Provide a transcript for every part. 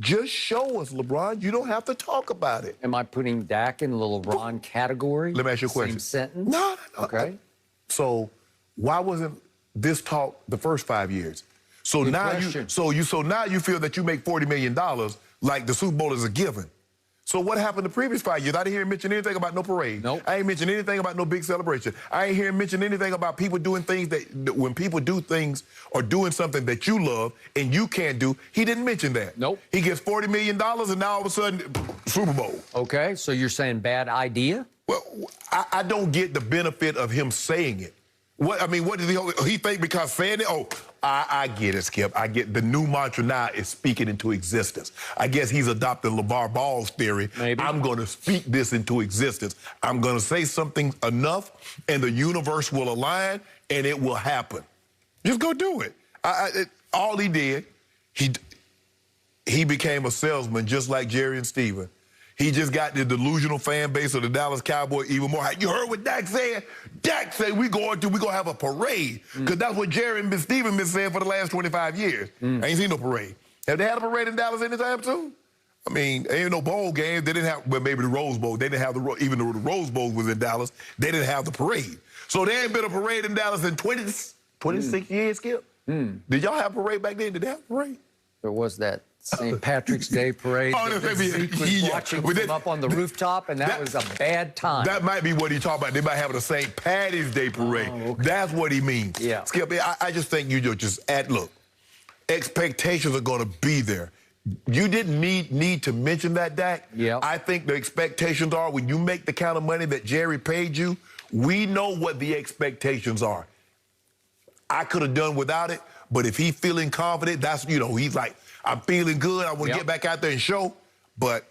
Just show us, LeBron. You don't have to talk about it. Am I putting Dak in the LeBron category? Let me ask you a question. Same sentence? No. Okay. So why wasn't this talk the first 5 years? So Good now question. now you feel that you make $40 million like the Super Bowl is a given. So what happened the previous 5 years? I didn't hear him mention anything about no parade. Nope. I ain't mention anything about no big celebration. I ain't hear him mention anything about people doing things that when people do things or doing something that you love and you can't do, he didn't mention that. Nope. He gets $40 million and now all of a sudden, Super Bowl. Okay, so you're saying bad idea? Well, I don't get the benefit of him saying it. What does he think because saying it? Oh, I get it, Skip. I get the new mantra now is speaking into existence. I guess he's adopted LeVar Ball's theory. Maybe. I'm going to speak this into existence. I'm going to say something enough, and the universe will align, and it will happen. Just go do it. All he did, he became a salesman just like Jerry and Steven. He just got the delusional fan base of the Dallas Cowboys even more. You heard what Dak said? Dak said we gonna have a parade. Because that's what Jerry and Steven been saying for the last 25 years. I ain't seen no parade. Have they had a parade in Dallas anytime soon? I mean, ain't no bowl games. They didn't have, well, maybe the Rose Bowl. They didn't have even though the Rose Bowl was in Dallas, they didn't have the parade. So there ain't been a parade in Dallas in 26 years, Skip. Did y'all have a parade back then? Did they have a parade? There was that St. Patrick's Day parade. Zeke was watching from up on the rooftop, and that was a bad time. That might be what he's talking about. They might have a St. Patty's Day parade. Oh, okay. That's what he means. Yeah. Skip, I just think you just look, expectations are going to be there. You didn't need to mention that, Dak. Yeah. I think the expectations are when you make the kind of money that Jerry paid you, we know what the expectations are. I could have done without it, but if he's feeling confident, that's, he's like, I'm feeling good. I want to get back out there and show. But,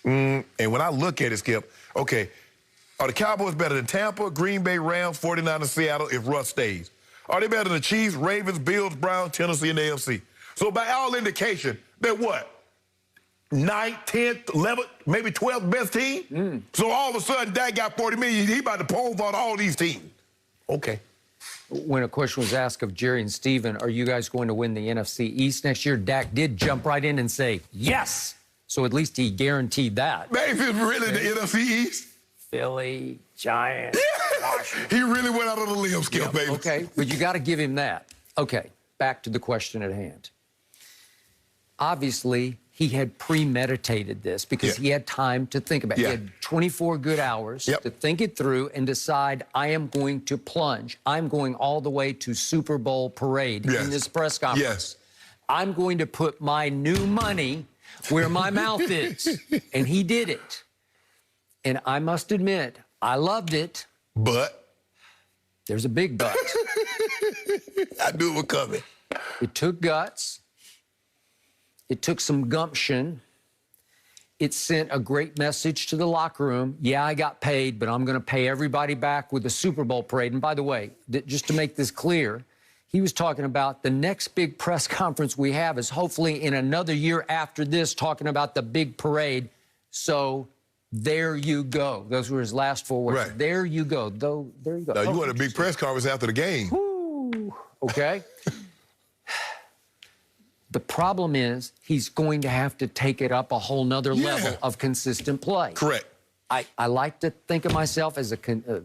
and when I look at it, Skip, okay, are the Cowboys better than Tampa, Green Bay, Rams, 49ers, Seattle if Russ stays? Are they better than the Chiefs, Ravens, Bills, Browns, Tennessee, and the AFC? So by all indication, they're what? 9th, 10th, 11th, maybe 12th best team? So all of a sudden, Dak got $40 million. He about to pole vault all these teams. Okay. When a question was asked of Jerry and Steven, are you guys going to win the NFC East next year? Dak did jump right in and say, yes. So at least he guaranteed that. Maybe it's really the NFC East. Philly, Giants, Washington. He really went out on a limb, Skip, baby. Okay, but you got to give him that. Okay, back to the question at hand. Obviously, he had premeditated this because he had time to think about it. He had 24 good hours to think it through and decide, I am going to plunge. I'm going all the way to Super Bowl parade in this press conference. I'm going to put my new money where my mouth is. And he did it. And I must admit, I loved it. But? There's a big but. I knew it was coming. It took guts. It took some gumption. It sent a great message to the locker room. Yeah, I got paid, but I'm going to pay everybody back with the Super Bowl parade. And by the way, just to make this clear, he was talking about the next big press conference we have is hopefully in another year after this, talking about the big parade. So there you go. Those were his last 4 words. Right. There you go. There you go. Now, you want a big press conference after the game. Woo. Okay. The problem is he's going to have to take it up a whole nother level of consistent play. Correct. I like to think of myself as an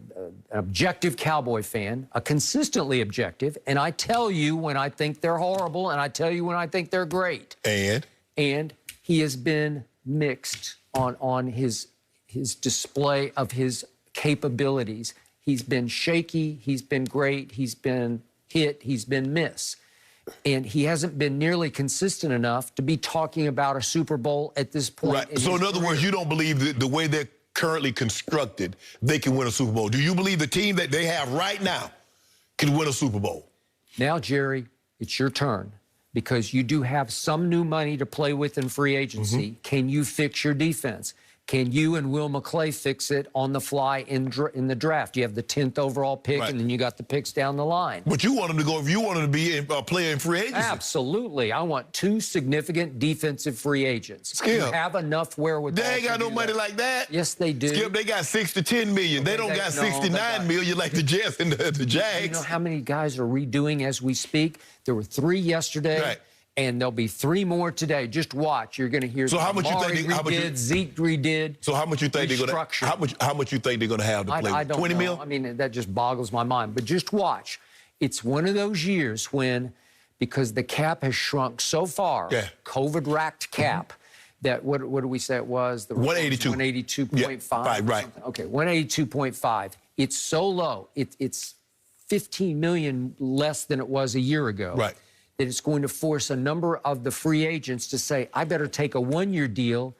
objective Cowboy fan, a consistently objective, and I tell you when I think they're horrible, and I tell you when I think they're great. And he has been mixed on his display of his capabilities. He's been shaky, he's been great, he's been hit, he's been miss. And he hasn't been nearly consistent enough to be talking about a Super Bowl at this point. Right. So in other words, you don't believe that the way they're currently constructed, they can win a Super Bowl. Do you believe the team that they have right now can win a Super Bowl? Now, Jerry, it's your turn because you do have some new money to play with in free agency. Can you fix your defense? Can you and Will McClay fix it on the fly in the draft? You have the 10th overall pick, and then you got the picks down the line. But you want him to go, if you want him to be a player in free agency. Absolutely. I want 2 significant defensive free agents. Skip. You have enough wherewithal. They ain't got no money like that. Yes, they do. Skip, they got 6 to 10 million. They don't got 69 million like the Jets and the Jags. You know how many guys are redoing as we speak? There were 3 yesterday. And there'll be 3 more today. Just watch. You're going to hear. So how much you think? Zeke redid. So how much you think they're going to? How much you think they're going to have to play? I don't 20 know. mil? I mean, that just boggles my mind. But just watch. It's one of those years when, because the cap has shrunk so far, COVID-racked cap. That what do we say it was? The 182. 182.5. Right. Okay, 182.5. It's so low. It's 15 million less than it was a year ago. Right. That it's going to force a number of the free agents to say, I better take a 1-year deal,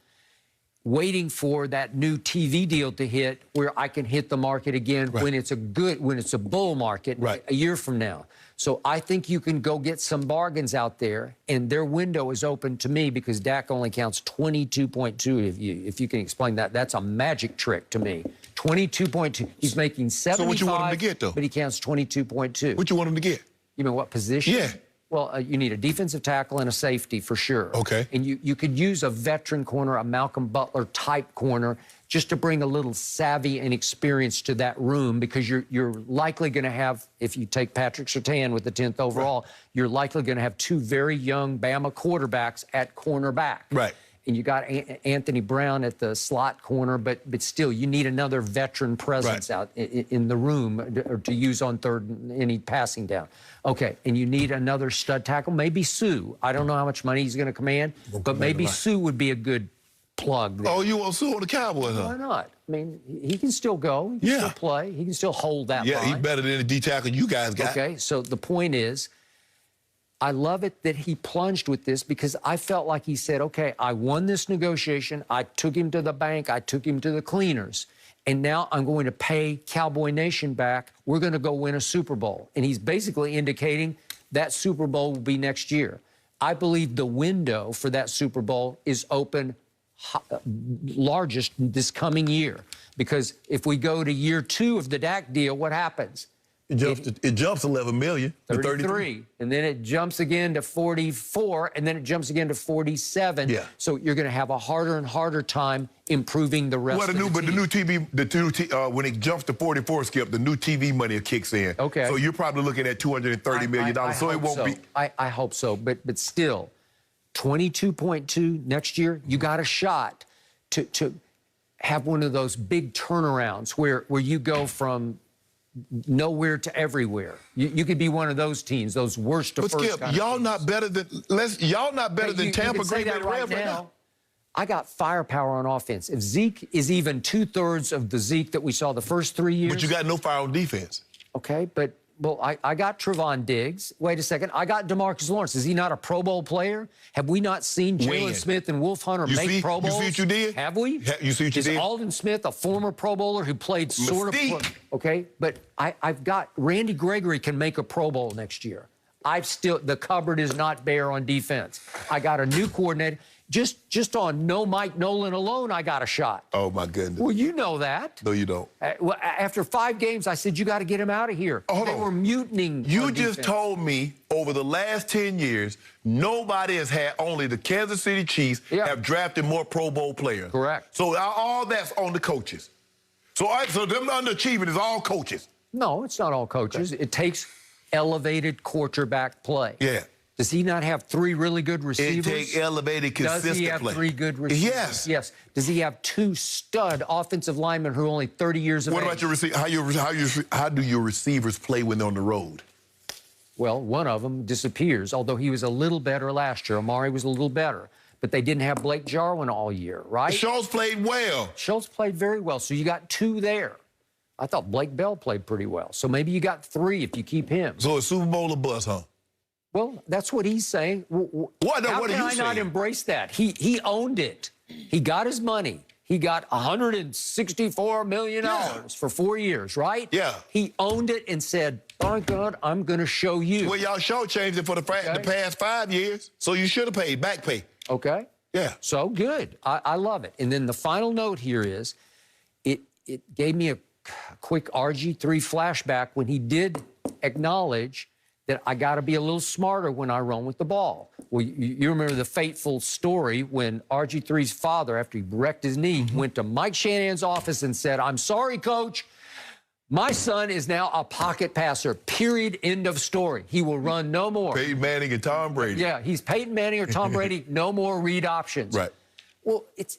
waiting for that new TV deal to hit where I can hit the market again when it's a bull market a year from now. So I think you can go get some bargains out there, and their window is open to me because Dak only counts 22.2. If you can explain that, that's a magic trick to me. 22.2. He's making 75. So what you want him to get, though? But he counts 22.2. What you want him to get? You mean what position? Yeah. Well, you need a defensive tackle and a safety for sure. Okay. And you could use a veteran corner, a Malcolm Butler type corner, just to bring a little savvy and experience to that room, because you're likely going to have, if you take Patrick Surtain with the 10th overall, you're likely going to have 2 very young Bama quarterbacks at cornerback. Right. And you got Anthony Brown at the slot corner, but still, you need another veteran presence out in the room to use on third any passing down. Okay, and you need another stud tackle, maybe Sue. I don't know how much money he's going to command, but maybe Sue would be a good plug there. Oh, you want Sue on the Cowboys, huh? Why not? I mean, he can still go. He can still play. He can still hold that line. He's better than the D tackle you guys got. Okay, so the point is, I love it that he plunged with this, because I felt like he said, okay, I won this negotiation. I took him to the bank. I took him to the cleaners. And now I'm going to pay Cowboy Nation back. We're going to go win a Super Bowl. And he's basically indicating that Super Bowl will be next year. I believe the window for that Super Bowl is open largest this coming year. Because if we go to year 2 of the Dak deal, what happens? It jumps 11 million to 33. And then it jumps again to 44, and then it jumps again to 47. Yeah. So you're going to have a harder and harder time improving the rest of the team. But the new TV, when it jumps to 44, Skip, the new TV money kicks in. Okay. So you're probably looking at $230 million. So it won't be. I hope so. But still, 22.2 next year, you got a shot to have one of those big turnarounds where you go from nowhere to everywhere. You could be one of those teams, those worst to first. But Skip, y'all not better than Tampa, Green Bay, right now. I got firepower on offense. If Zeke is even 2/3 of the Zeke that we saw the first 3 years. But you got no fire on defense. Okay, but I got Trevon Diggs. Wait a second. I got DeMarcus Lawrence. Is he not a Pro Bowl player? Have we not seen Jalen Smith and Wolf Hunter make Pro Bowls? You see what you did? Have we? You see what you did? Is Alden Smith a former Pro Bowler who played sort of? Okay, but I've got Randy Gregory can make a Pro Bowl next year. The cupboard is not bare on defense. I got a new coordinator. Just on no Mike Nolan alone, I got a shot. Oh, my goodness. Well, you know that. No, you don't. After 5 games, I said, you got to get him out of here. They were mutinying. You just told me over the last 10 years, nobody has had, only the Kansas City Chiefs have drafted more Pro Bowl players. Correct. So all that's on the coaches. So them underachieving is all coaches. No, it's not all coaches. It takes elevated quarterback play. Yeah. Does he not have 3 really good receivers? It takes elevated, consistent play. Does he have 3 good receivers? Yes. Yes. Does he have 2 stud offensive linemen who are only 30 years of age? What about your receiver? How do your receivers play when they're on the road? Well, one of them disappears, although he was a little better last year. Amari was a little better. But they didn't have Blake Jarwin all year, right? Schultz played well. Schultz played very well, so you got 2 there. I thought Blake Bell played pretty well. So maybe you got 3 if you keep him. So a Super Bowl or bust, huh? Well, that's what he's saying. What How can I not embrace that? He owned it. He got his money. He got $164 million for 4 years, right? Yeah. He owned it and said, "My God, I'm going to show you." Well, y'all changed it for the past 5 years, so you should have paid back pay. Okay. Yeah. So good. I love it. And then the final note here is, it gave me a quick RG3 flashback when he did acknowledge that I got to be a little smarter when I run with the ball. Well, you remember the fateful story when RG3's father, after he wrecked his knee, went to Mike Shanahan's office and said, "I'm sorry, Coach, My son is now a pocket passer, period, end of story. He will run no more. Peyton Manning and Tom Brady. Yeah, he's Peyton Manning or Tom Brady, no more read options. Right. Well, it's